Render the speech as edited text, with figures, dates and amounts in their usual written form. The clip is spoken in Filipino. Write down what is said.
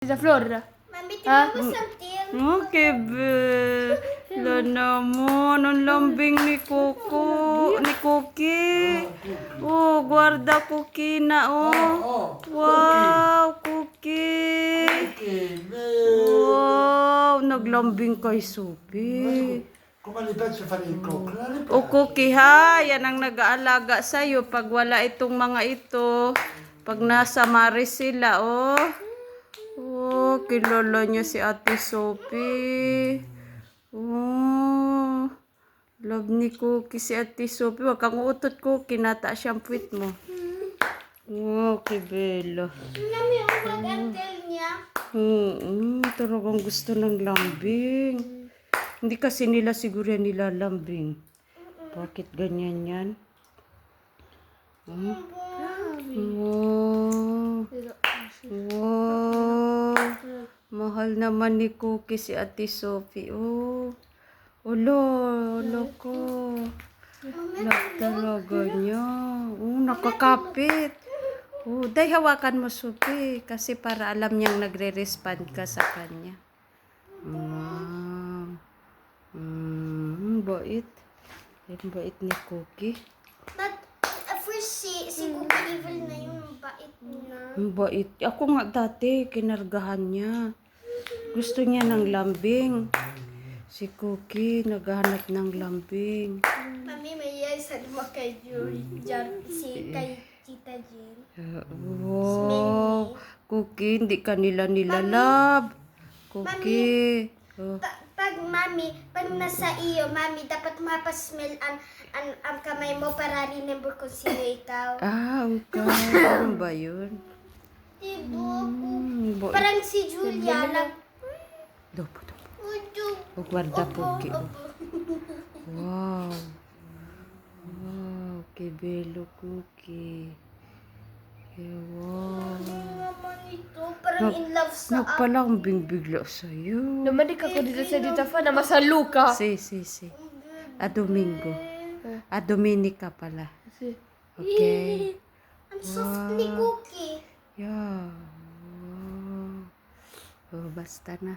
Sa floor. Mami, Ah? tingnan mo something. Okay, be. Lana mo, ang lambing ni Coco, ni Cookie. Oh, guarda Cookie na, oh. Wow, Cookie. Wow, naglambing kay Sophie. Come li piace fare il cocco? O Cookie ha, yan ang nag-aalaga sa'yo pag wala itong mga ito. Pag nasa Maris sila, oh. Oh, kilala niya si Ate Sophie. Oh, love ni Cookie si Ate Sophie. Huwag kang uutot, Cookie. Nata siyang puwit mo. Oh, kibelo. Mami, ang mag-until niya. Talagang gusto ng lambing. Hindi kasi nila siguro yan nilalambing. Bakit ganyan yan? Wow. Wow. Mahal naman ni Cookie si Ate Sophie. Oh. Ulo ko. Love talaga niya. Oh, nakakapit. Oh, day hawakan mo, Sophie. Kasi para alam niyang nagre-respond ka sa kanya. Wow. Bait. Ang bait ni Cookie. But, first si Cookie evil na yung bait na. Ang bait. Ako nga dati, kinargahan niya. Gusto niya ng lambing. Si Cookie, naghahanap ng lambing. Mami, may yes, ano kay kay Tita Jill. Wow. Cookie, hindi ka nila nilalab. Cookie. Oh. Pag nasa iyo, Mami, dapat mapasmell ang kamay mo para remember kung sino ikaw. Ah, okay. Ano ba yun? Diba? Bait. Parang si Julia lang. Dopo. Udo. O, guarda Cookie. Oh. Wow. Wow, que bello Cookie. Wow. Naman ito, parang in love sa Nagpalambing bigla sa'yo. Naman ka ko dito sa dito fa na masalo ka. Si. A Domingo. A Dominica pala. Okay. Ang soft ni Cookie. Yeah. Oh, basta na.